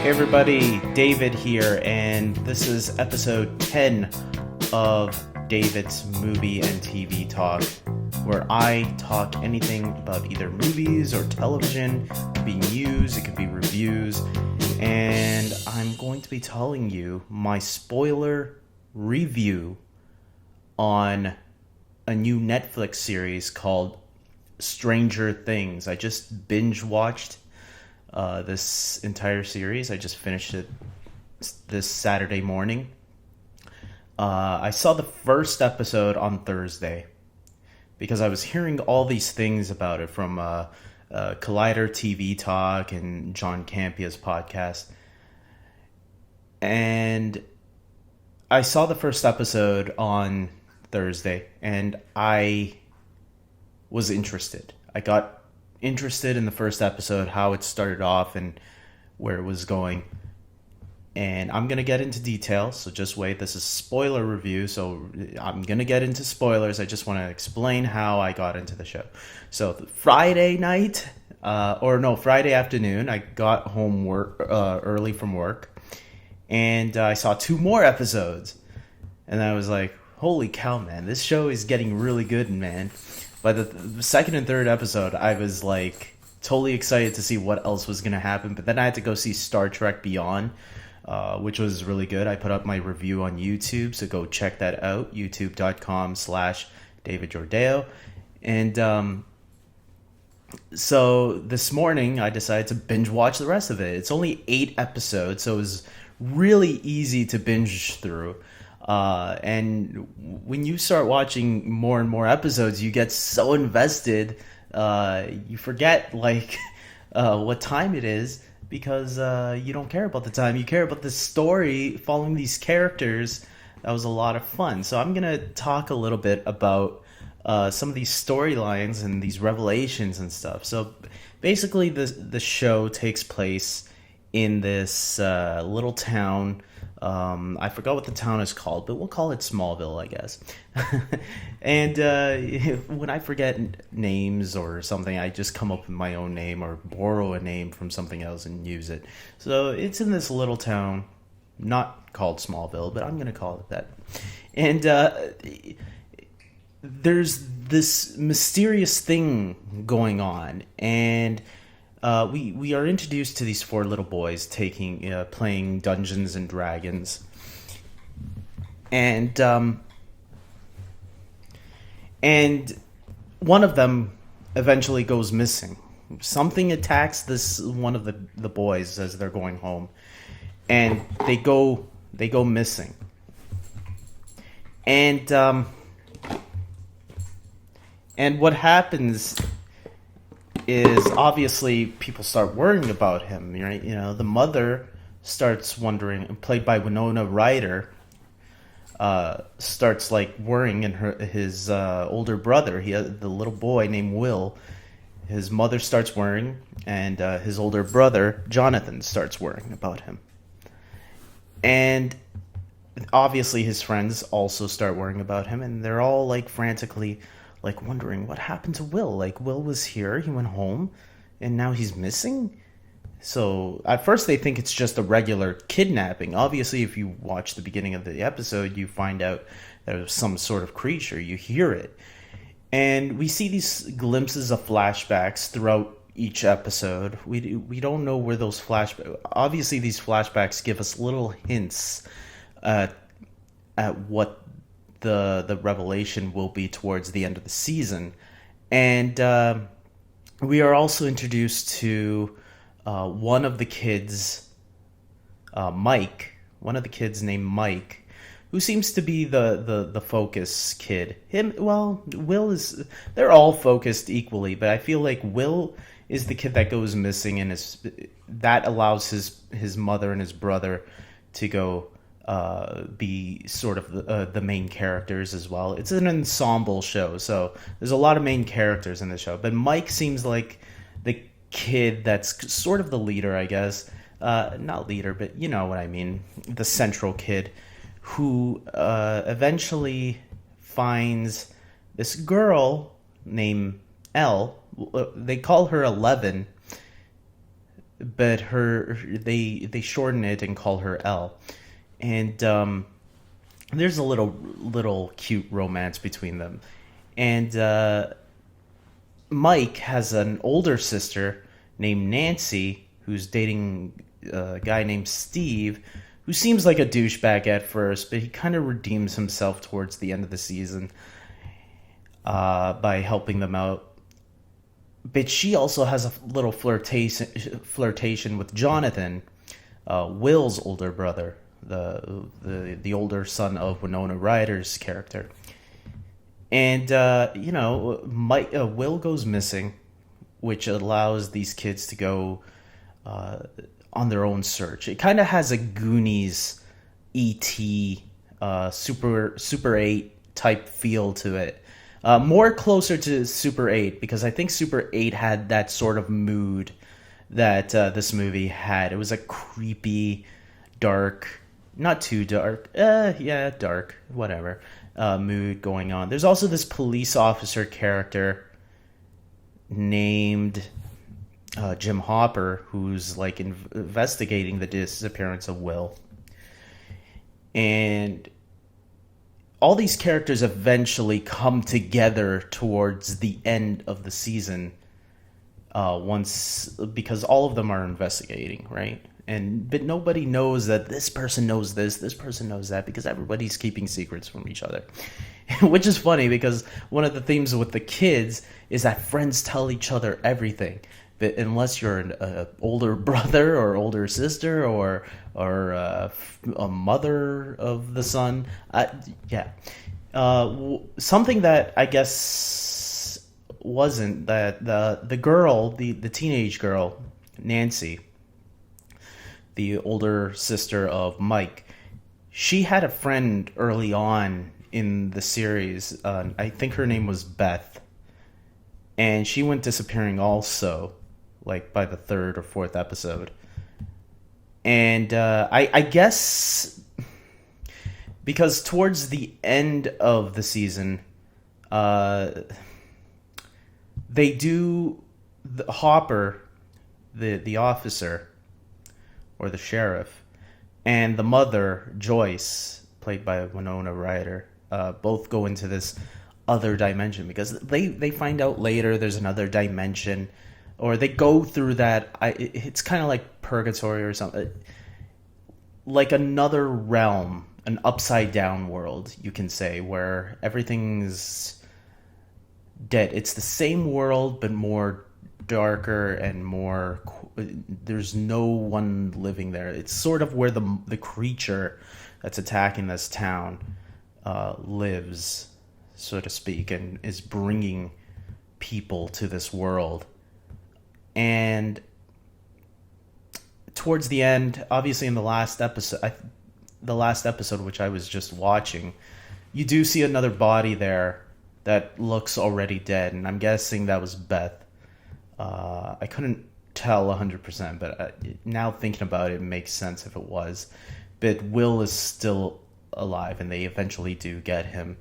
Hey everybody, David here, and this is episode 10 of David's Movie and TV Talk, where I talk anything about either movies or television. It could be news, it could be reviews, and I'm going to be telling you my spoiler review on a new Netflix series called Stranger Things. I just binge watched this entire series. I just finished it this Saturday morning. I saw the first episode on Thursday because I was hearing all these things about it from Collider TV Talk and John Campia's podcast. And I saw the first episode on Thursday and I was interested. I got interested in the first episode, how it started off and where it was going. And I'm going to get into details, so just wait. This is spoiler review, so I'm going to get into spoilers. I just want to explain how I got into the show. So Friday night, Friday afternoon, I got home early from work, and I saw 2 more episodes. And I was like, holy cow, man, this show is getting really good, man. By the second and third episode, I was like totally excited to see what else was going to happen. But then I had to go see Star Trek Beyond, which was really good. I put up my review on YouTube, so go check that out, youtube.com/David Jordeo. And so this morning, I decided to binge watch the rest of it. It's only 8 episodes, so it was really easy to binge through. And when you start watching more and more episodes, you get so invested, you forget what time it is because you don't care about the time. You care about the story, following these characters. That was a lot of fun. So I'm going to talk a little bit about some of these storylines and these revelations and stuff. So basically the show takes place in this little town. I forgot what the town is called, but we'll call it Smallville, I guess. And when I forget names or something, I just come up with my own name or borrow a name from something else and use it. So it's in this little town, not called Smallville, but I'm going to call it that. And there's this mysterious thing going on, and we are introduced to these 4 little boys playing Dungeons and Dragons, and one of them eventually goes missing. Something attacks this one of the boys as they're going home, and they go missing. And what happens is obviously people start worrying about him, right? You know, the mother starts wondering, played by Winona Ryder, starts worrying, and his older brother, the little boy named Will, his mother starts worrying, and his older brother Jonathan starts worrying about him, and obviously his friends also start worrying about him, and they're all frantically wondering what happened to Will. Will was here, he went home, and now he's missing? So at first they think it's just a regular kidnapping. Obviously, if you watch the beginning of the episode, you find out there's some sort of creature. You hear it. And we see these glimpses of flashbacks throughout each episode. We don't know where those flashbacks... Obviously, these flashbacks give us little hints at what the revelation will be towards the end of the season. And we are also introduced to one of the kids, Mike, one of the kids named Mike, who seems to be the focus kid. Will is... They're all focused equally, but I feel like Will is the kid that goes missing, and that allows his mother and his brother to go be sort of the main characters as well. It's an ensemble show, so there's a lot of main characters in the show. But Mike seems like the kid that's sort of the leader, I guess. Not leader, but you know what I mean. The central kid who eventually finds this girl named Elle. They call her 11. but they shorten it and call her Elle. And there's a little cute romance between them. And Mike has an older sister named Nancy who's dating a guy named Steve, who seems like a douchebag at first, but he kind of redeems himself towards the end of the season by helping them out. But she also has a little flirtation with Jonathan, Will's older brother, the older son of Winona Ryder's character. And Mike Will goes missing, which allows these kids to go on their own search. It kind of has a Goonies, E.T., Super 8 type feel to it. More closer to Super 8, because I think Super 8 had that sort of mood that this movie had. It was a creepy, dark, not too dark, dark, whatever, mood going on. There's also this police officer character named Jim Hopper, who's like investigating the disappearance of Will. And all these characters eventually come together towards the end of the season, because all of them are investigating, right? But nobody knows that this person knows this person knows that, because everybody's keeping secrets from each other. Which is funny, because one of the themes with the kids is that friends tell each other everything. But unless you're an older brother or older sister or a mother of the son, something that I guess wasn't that the girl, the teenage girl, Nancy, the older sister of Mike, she had a friend early on in the series. I think her name was Beth, and she went disappearing also, like by the third or fourth episode. And I guess because towards the end of the season, they do Hopper, the officer or the sheriff, and the mother, Joyce, played by Winona Ryder, both go into this other dimension, because they find out later there's another dimension, or they go through that. It's kind of like purgatory or something, like another realm, an upside down world, you can say, where everything's dead. It's the same world, but more darker and more. There's no one living there. It's sort of where the creature that's attacking this town lives, so to speak, and is bringing people to this world. And towards the end, obviously in the last episode, which I was just watching, you do see another body there that looks already dead, and I'm guessing that was Beth. I couldn't tell 100%, but now thinking about it, it makes sense if it was. But Will is still alive, and they eventually do get him.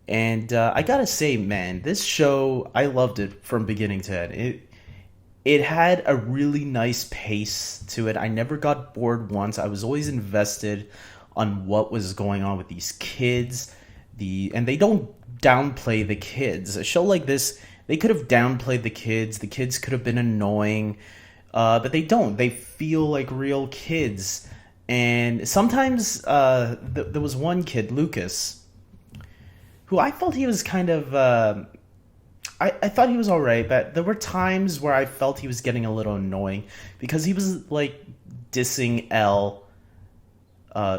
And I gotta say, man, this show, I loved it from beginning to end. It had a really nice pace to it. I never got bored once. I was always invested on what was going on with these kids. And they don't downplay the kids. A show like this, they could have downplayed the kids. The kids could have been annoying, but they don't. They feel like real kids. And sometimes there was one kid, Lucas, who I felt he was kind of... I thought he was all right, but there were times where I felt he was getting a little annoying, because he was like dissing Elle,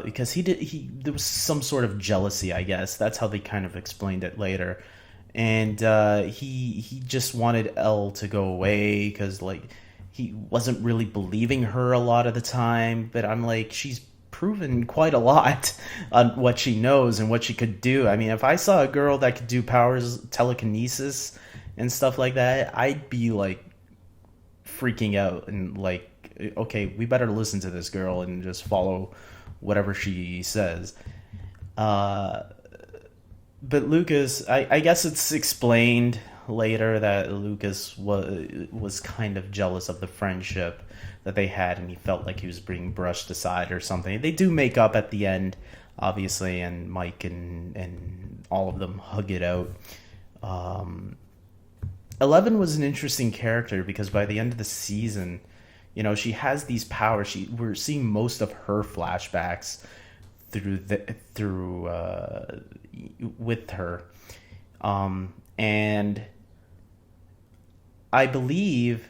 because there was some sort of jealousy, I guess. That's how they kind of explained it later. And he just wanted Elle to go away, because like he wasn't really believing her a lot of the time. But I'm like, she's proven quite a lot on what she knows and what she could do. I mean, if I saw a girl that could do powers, telekinesis and stuff like that, I'd be like freaking out and like, okay, we better listen to this girl and just follow whatever she says. But Lucas, I guess it's explained later that Lucas was kind of jealous of the friendship that they had, and he felt like he was being brushed aside or something. They do make up at the end, obviously, and Mike and all of them hug it out. 11 was an interesting character because by the end of the season, she has these powers. We're seeing most of her flashbacks through with her, and I believe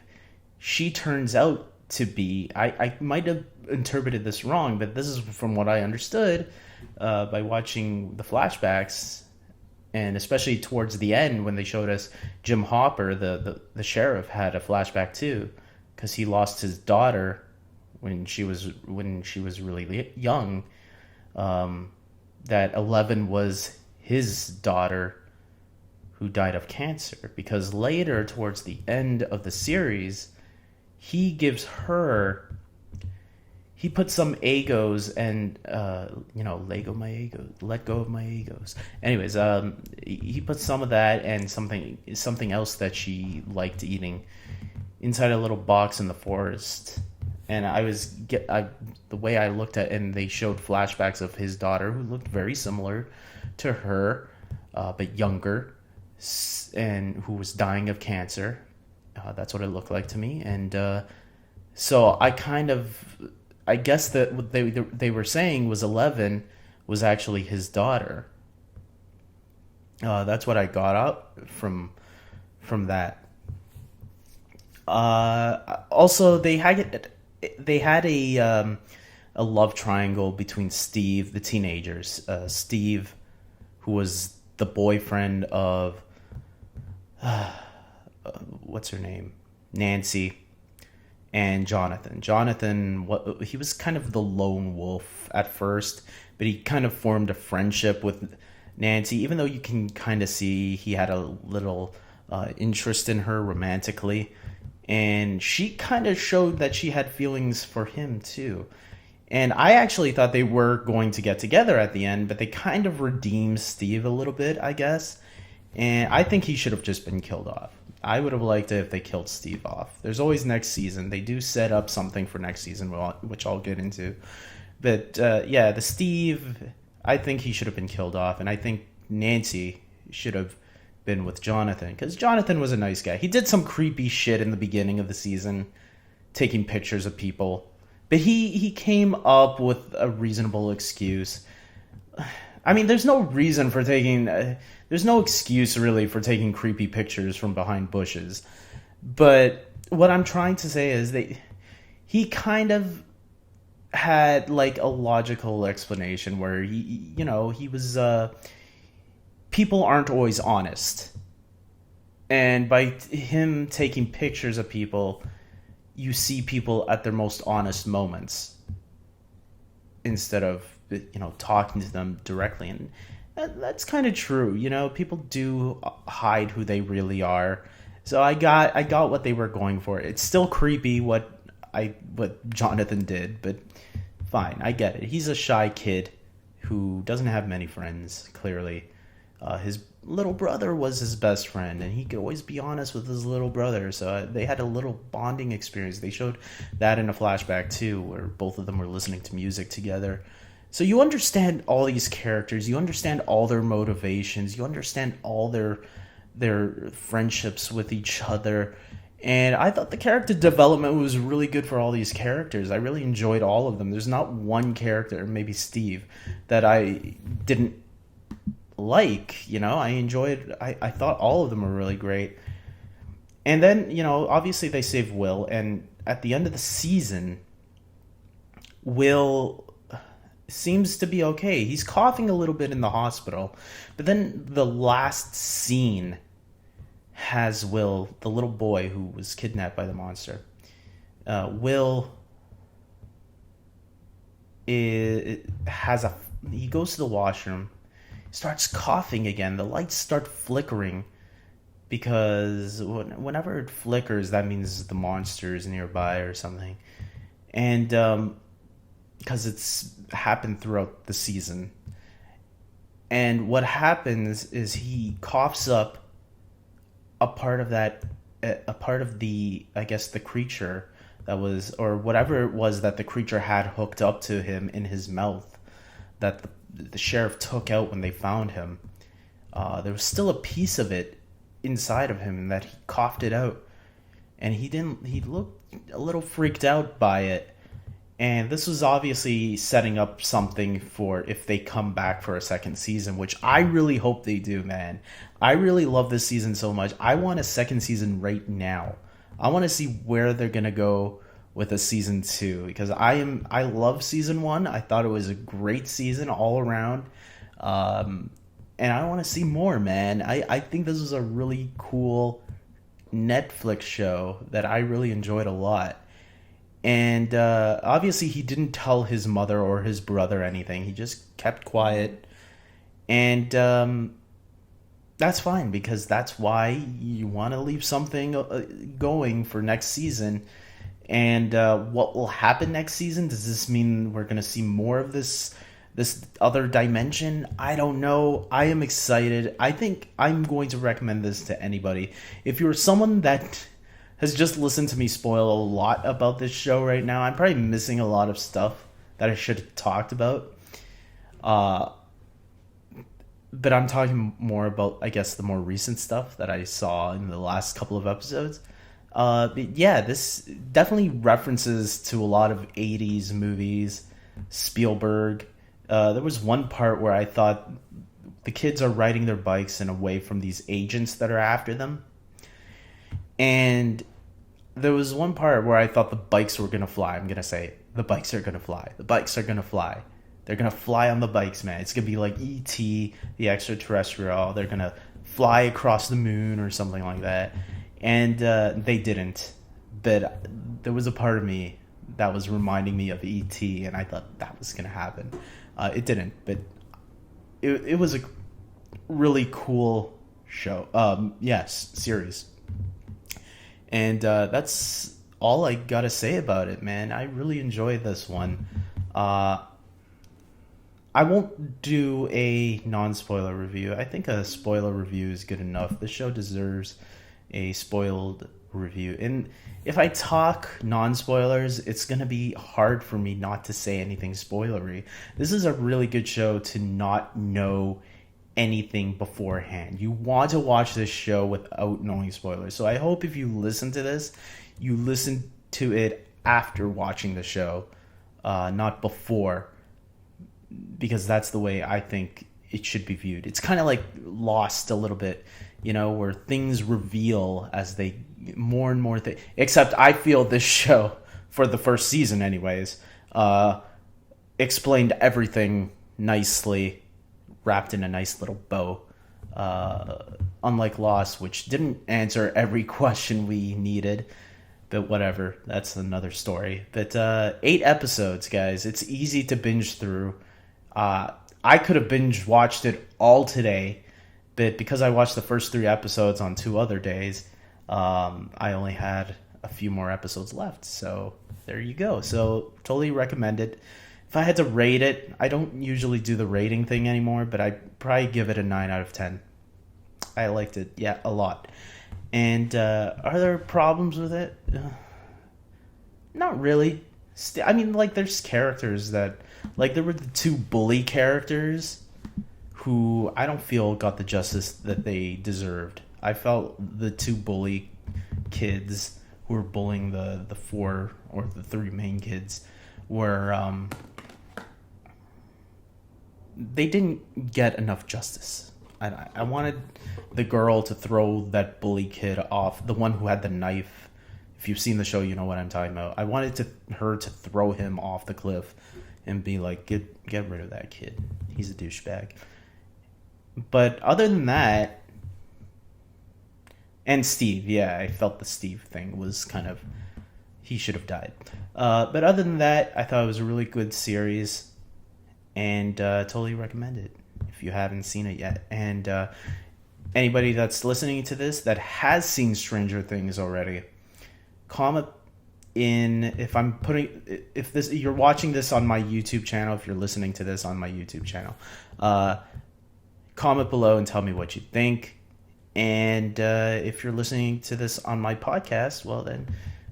she turns out to be. I might have interpreted this wrong, but this is from what I understood by watching the flashbacks. And especially towards the end when they showed us Jim Hopper, the sheriff, had a flashback too, because he lost his daughter when she was really young. That 11 was his daughter who died of cancer, because later towards the end of the series, he put some egos and let go of my egos. Anyways, he put some of that and something else that she liked eating inside a little box in the forest. And the way I looked at it, and they showed flashbacks of his daughter who looked very similar to her, but younger, and who was dying of cancer. That's what it looked like to me. And so I guess that what they were saying was 11 was actually his daughter. That's what I got out from that. Also, they had a love triangle between Steve, the teenagers. Steve, who was the boyfriend of what's her name, Nancy. And Jonathan, he was kind of the lone wolf at first, but he kind of formed a friendship with Nancy, even though you can kind of see he had a little interest in her romantically. And she kind of showed that she had feelings for him too. And I actually thought they were going to get together at the end, but they kind of redeemed Steve a little bit, I guess. And I think he should have just been killed off. I would have liked it if they killed Steve off. There's always next season. They do set up something for next season, which I'll get into. But the Steve, I think he should have been killed off. And I think Nancy should have been with Jonathan, because Jonathan was a nice guy. He did some creepy shit in the beginning of the season, taking pictures of people. But he came up with a reasonable excuse. I mean, there's no reason for taking... there's no excuse, really, for taking creepy pictures from behind bushes. But what I'm trying to say is he kind of had, like, a logical explanation where, he was... people aren't always honest. And by him taking pictures of people, you see people at their most honest moments instead of, talking to them directly. And that's kind of true. People do hide who they really are. So I got what they were going for. It's still creepy what Jonathan did, but fine, I get it. He's a shy kid who doesn't have many friends, clearly. His little brother was his best friend, and he could always be honest with his little brother. So they had a little bonding experience. They showed that in a flashback too, where both of them were listening to music together. So you understand all these characters, you understand all their motivations, you understand all their friendships with each other. And I thought the character development was really good for all these characters. I really enjoyed all of them. There's not one character, maybe Steve, that I didn't like. I thought all of them were really great. And then, obviously they save Will, and at the end of the season, Will seems to be okay. He's coughing a little bit in the hospital, but then the last scene has Will, the little boy who was kidnapped by the monster. Will he goes to the washroom, starts coughing again. The lights start flickering because whenever it flickers, that means the monster is nearby or something. And because it's happened throughout the season. And what happens is he coughs up a part of the, I guess, the creature that was, or whatever it was that the creature had hooked up to him in his mouth, that the sheriff took out when they found him. There was still a piece of it inside of him, and that he coughed it out, and he looked a little freaked out by it. And this was obviously setting up something for if they come back for a second season, which I really hope they do, man. I really love this season so much. I want a second season right now. I want to see where they're going to go with a season 2, because I love season 1. I thought it was a great season all around. And I want to see more, man. I think this was a really cool Netflix show that I really enjoyed a lot. And obviously he didn't tell his mother or his brother anything. He just kept quiet. And that's fine, because that's why you want to leave something going for next season. And what will happen next season? Does this mean we're going to see more of this other dimension? I don't know. I am excited. I think I'm going to recommend this to anybody. If you're someone that has just listened to me spoil a lot about this show right now, I'm probably missing a lot of stuff that I should have talked about. But I'm talking more about, I guess, the more recent stuff that I saw in the last couple of episodes. But yeah, this definitely references to a lot of 80s movies, Spielberg. There was one part where I thought the kids are riding their bikes and away from these agents that are after them. And there was one part where I thought the bikes were going to fly. I'm going to say it. The bikes are going to fly. The bikes are going to fly. They're going to fly on the bikes, man. It's going to be like E.T., the extraterrestrial. They're going to fly across the moon or something like that. And they didn't. But there was a part of me that was reminding me of E.T., and I thought that was going to happen. It didn't, but it was a really cool show. Yes, series. And that's all I gotta say about it, man. I really enjoyed this one. I won't do a non-spoiler review. I think a spoiler review is good enough. The show deserves a spoiled review. And if I talk non-spoilers, it's going to be hard for me not to say anything spoilery. This is a really good show to not know anything beforehand. You want to watch this show without knowing spoilers. So I hope if you listen to this, you listen to it after watching the show, not before, because that's the way I think it should be viewed. It's kind of like Lost a little bit, where things reveal as they more and more things. Except I feel this show, for the first season anyways, explained everything nicely, wrapped in a nice little bow. Unlike Lost, which didn't answer every question we needed. But whatever, that's another story. But 8 episodes, guys. It's easy to binge through. I could have binge watched it all today, but because I watched the first 3 episodes on 2 other days, I only had a few more episodes left. So there you go. So totally recommend it. If I had to rate it, I don't usually do the rating thing anymore, but I'd probably give it a 9 out of 10. I liked it, yeah, a lot. And are there problems with it? Not really. I mean, there's characters that... there were the 2 bully characters who I don't feel got the justice that they deserved. I felt the 2 bully kids who were bullying the 4 or the 3 main kids were... they didn't get enough justice. I wanted the girl to throw that bully kid off, the one who had the knife. If you've seen the show, you know what I'm talking about. I wanted her to throw him off the cliff and be like, get rid of that kid. He's a douchebag. But other than that, and Steve, yeah, I felt the Steve thing was kind of, he should have died. But other than that, I thought it was a really good series, and totally recommend it if you haven't seen it yet. And anybody that's listening to this that has seen Stranger Things already, comment in if you're watching this on my YouTube channel, if you're listening to this on my YouTube channel, comment below and tell me what you think. And if you're listening to this on my podcast, well then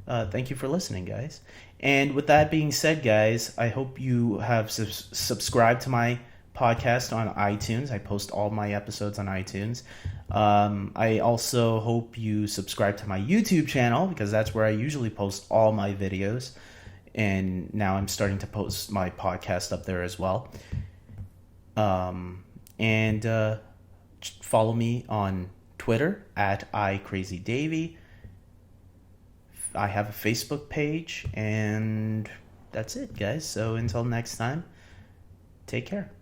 Thank you for listening, guys. And with that being said, guys, I hope you have subscribed to my podcast on iTunes. I post all my episodes on iTunes. I also hope you subscribe to my YouTube channel because that's where I usually post all my videos. And now I'm starting to post my podcast up there as well. And follow me on Twitter at iCrazyDavy. I have a Facebook page, and that's it, guys. So until next time, take care.